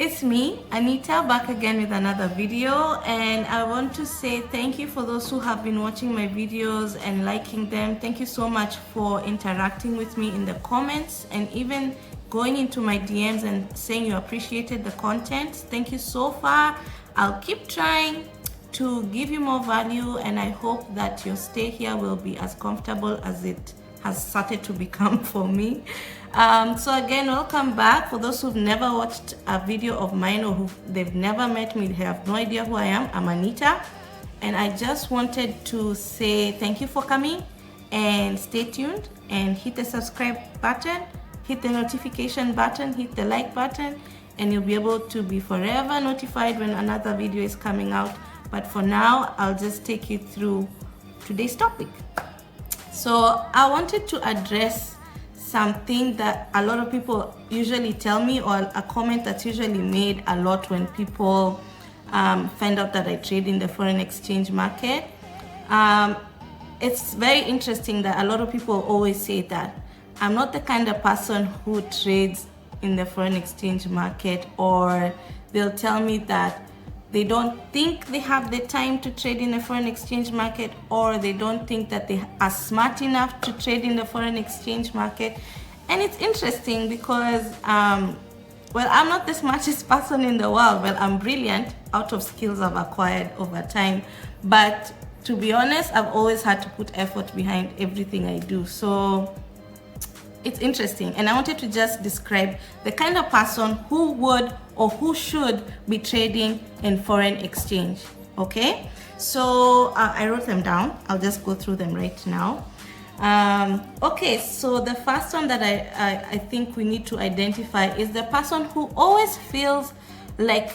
It's me, Anita, back again with another video, and I want to say thank you for those who have been watching my videos and liking them. Thank you so much for interacting with me in the comments and even going into my DMs and saying you appreciated the content. Thank you so far. I'll keep trying to give you more value, and I hope that your stay here will be as comfortable as it has started to become for me. So again, welcome back. For those who've never watched a video of mine or they've never met me, they have no idea who I am. I'm Anita, and I just wanted to say thank you for coming, and stay tuned and hit the subscribe button, hit the notification button, hit the like button, and you'll be able to be forever notified when another video is coming out. But for now, I'll just take you through today's topic. So I wanted to address something that a lot of people usually tell me, or a comment that's usually made a lot when people find out that I trade in the foreign exchange market. It's very interesting that a lot of people always say that I'm not the kind of person who trades in the foreign exchange market, or they'll tell me that they don't think they have the time to trade in the foreign exchange market, or they don't think that they are smart enough to trade in the foreign exchange market. And it's interesting because, well, I'm not the smartest person in the world. Well, I'm brilliant out of skills I've acquired over time. But to be honest, I've always had to put effort behind everything I do. So it's interesting, and I wanted to just describe the kind of person who would or who should be trading in foreign exchange. Okay, so I wrote them down. I'll just go through them right now. Okay, so the first one that I think we need to identify is the person who always feels like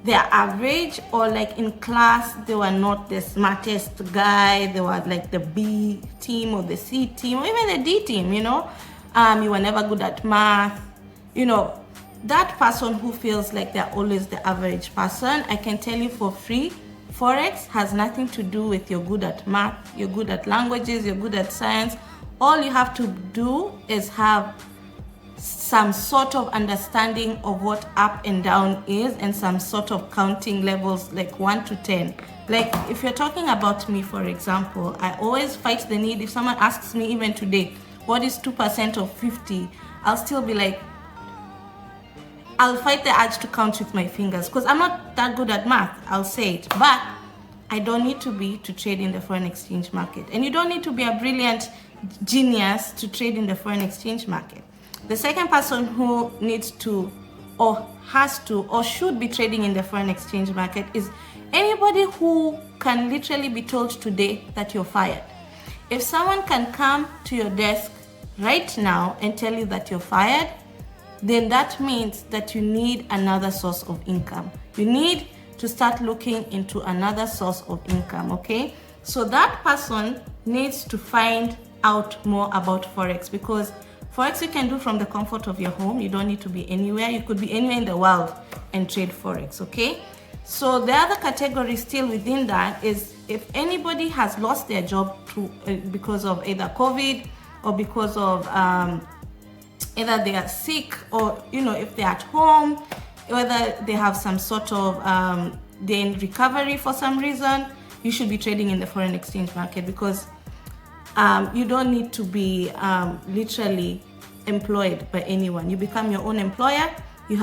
they're average, or like in class they were not the smartest guy, they were like the B team or the C team or even the D team, you know. You were never good at math, you know, that person who feels like they're always the average person. I can tell you for free, Forex has nothing to do with you're good at math, you're good at languages, you're good at science. All you have to do is have some sort of understanding of what up and down is, and some sort of counting levels like 1 to 10. Like if you're talking about me, for example, I always fight the need. If someone asks me even today, what is 2% of 50? I'll still be like, I'll fight the urge to count with my fingers because I'm not that good at math. I'll say it, but I don't need to be to trade in the foreign exchange market. And you don't need to be a brilliant genius to trade in the foreign exchange market. The second person who needs to, or has to, or should be trading in the foreign exchange market is anybody who can literally be told today that you're fired. If someone can come to your desk right now and tell you that you're fired, then that means that you need another source of income. You need to start looking into another source of income, okay? So that person needs to find out more about Forex, because Forex you can do from the comfort of your home. You don't need to be anywhere. You could be anywhere in the world and trade Forex, okay? So the other category still within that is if anybody has lost their job because of either COVID, or because of either they are sick, or you know, if they're at home, whether they have some sort of they're in recovery for some reason, you should be trading in the foreign exchange market, because you don't need to be literally employed by anyone. You become your own employer. You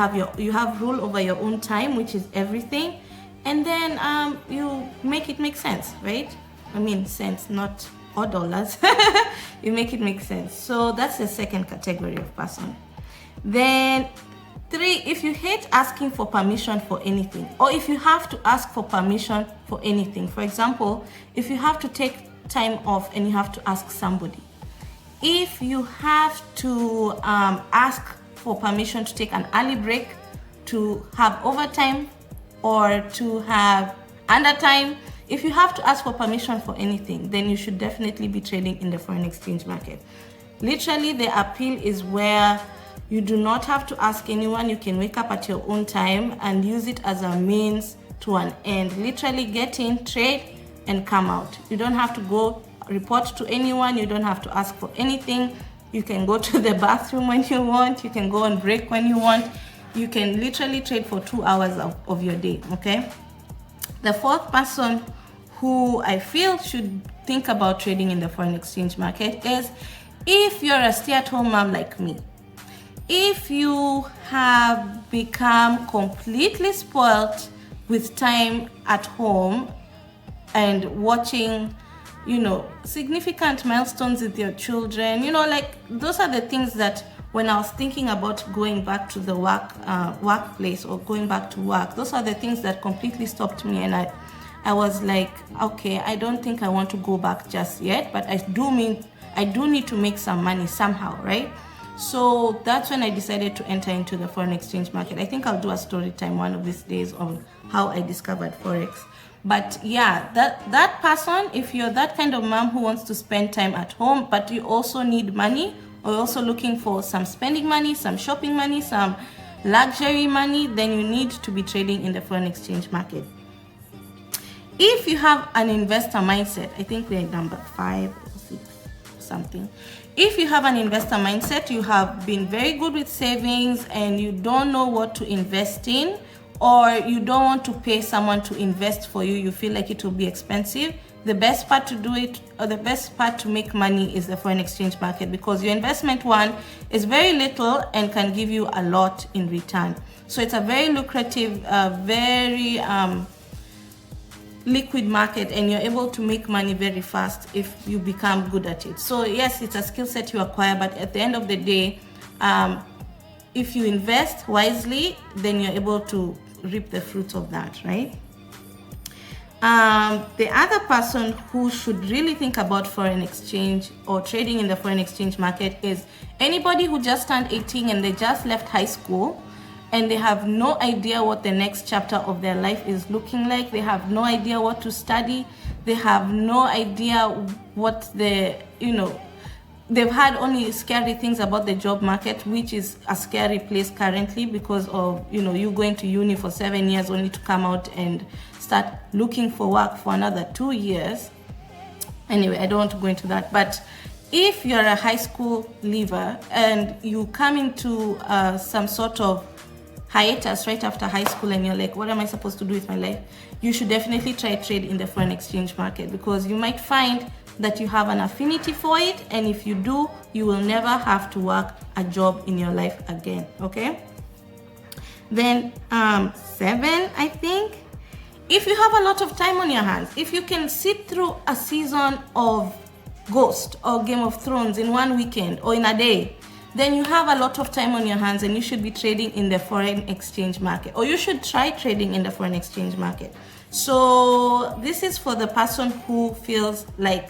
have rule over your own time, which is everything, and then you make it make sense, right? I mean sense, not or dollars. You make it make sense. So that's the second category of person. Then 3, if you hate asking for permission for anything, or if you have to ask for permission for anything. For example, if you have to take time off and you have to ask somebody, if you have to ask for permission to take an early break, to have overtime, or to have undertime, if you have to ask for permission for anything, then you should definitely be trading in the foreign exchange market. Literally, the appeal is where you do not have to ask anyone. You can wake up at your own time and use it as a means to an end. Literally get in, trade, and come out. You don't have to go report to anyone. You don't have to ask for anything. You can go to the bathroom when you want. You can go on break when you want. you can literally trade for 2 hours of your day, okay? The fourth person who I feel should think about trading in the foreign exchange market is if you're a stay-at-home mom like me. If you have become completely spoiled with time at home and watching, you know, significant milestones with your children, you know, like those are the things that when I was thinking about going back to the workplace or going back to work, those are the things that completely stopped me. And I was like, okay, I don't think I want to go back just yet, but I do need to make some money somehow, right? So that's when I decided to enter into the foreign exchange market. I think I'll do a story time one of these days on how I discovered Forex. But yeah, that person, if you're that kind of mom who wants to spend time at home, but you also need money, or also looking for some spending money, some shopping money, some luxury money, then you need to be trading in the foreign exchange market. If you have an investor mindset, I think we're number 5 or 6 something. If you have an investor mindset, you have been very good with savings and you don't know what to invest in, or you don't want to pay someone to invest for you, you feel like it will be expensive, the best part to do it, or the best part to make money, is the foreign exchange market, because your investment one is very little and can give you a lot in return. So it's a very lucrative, very liquid market, and you're able to make money very fast if you become good at it. So yes, it's a skill set you acquire, but at the end of the day, if you invest wisely, then you're able to reap the fruits of that, right? The other person who should really think about foreign exchange or trading in the foreign exchange market is anybody who just turned 18 and they just left high school and they have no idea what the next chapter of their life is looking like. They have no idea what to study. They have no idea what they've had only scary things about the job market, which is a scary place currently because of, you going to uni for 7 years only to come out and start looking for work for another 2 years. Anyway, I don't want to go into that. But if you're a high school leaver and you come into some sort of hiatus right after high school and you're like, what am I supposed to do with my life? You should definitely try trade in the foreign exchange market, because you might find that you have an affinity for it, and if you do, you will never have to work a job in your life again, okay? Then 7, I think, if you have a lot of time on your hands, if you can sit through a season of Ghost or Game of Thrones in one weekend or in a day, then you have a lot of time on your hands and you should be trading in the foreign exchange market, or you should try trading in the foreign exchange market. So this is for the person who feels like,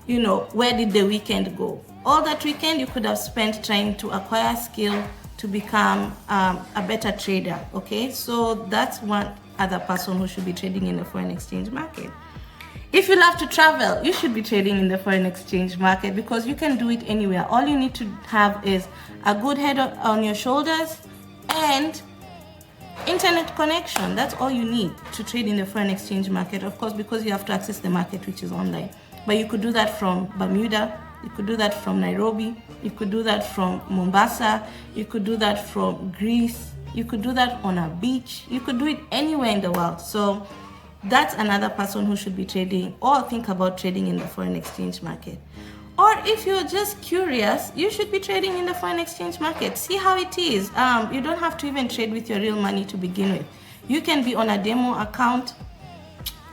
where did the weekend go? All that weekend you could have spent trying to acquire a skill to become a better trader, okay? So that's one other person who should be trading in the foreign exchange market. If you love to travel, you should be trading in the foreign exchange market, because you can do it anywhere. All you need to have is a good head on your shoulders and internet connection. That's all you need to trade in the foreign exchange market, of course, because you have to access the market, which is online. But you could do that from Bermuda, you could do that from Nairobi, you could do that from Mombasa, you could do that from Greece, you could do that on a beach, you could do it anywhere in the world. So that's another person who should be trading or think about trading in the foreign exchange market. Or if you're just curious, you should be trading in the foreign exchange market. See how it is. You don't have to even trade with your real money to begin with. You can be on a demo account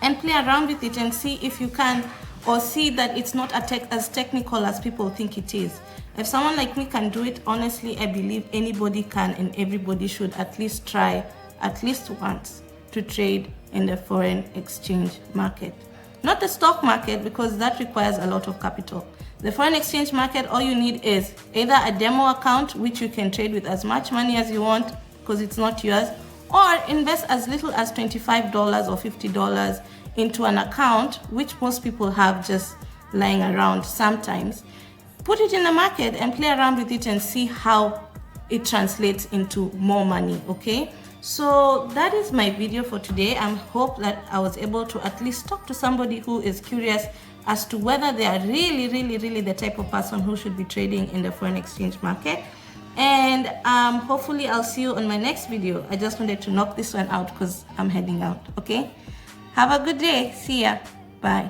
and play around with it and see if you can, or see that it's not as technical as people think it is. If someone like me can do it, honestly, I believe anybody can, and everybody should at least try at least once to trade in the foreign exchange market. Not the stock market, because that requires a lot of capital. The foreign exchange market, all you need is either a demo account, which you can trade with as much money as you want because it's not yours, or invest as little as $25 or $50 into an account, which most people have just lying around sometimes. Put it in the market and play around with it and see how it translates into more money, okay? So that is my video for today. I hope that I was able to at least talk to somebody who is curious as to whether they are really the type of person who should be trading in the foreign exchange market. And hopefully I'll see you on my next video. I just wanted to knock this one out because I'm heading out. Okay, have a good day. See ya. Bye.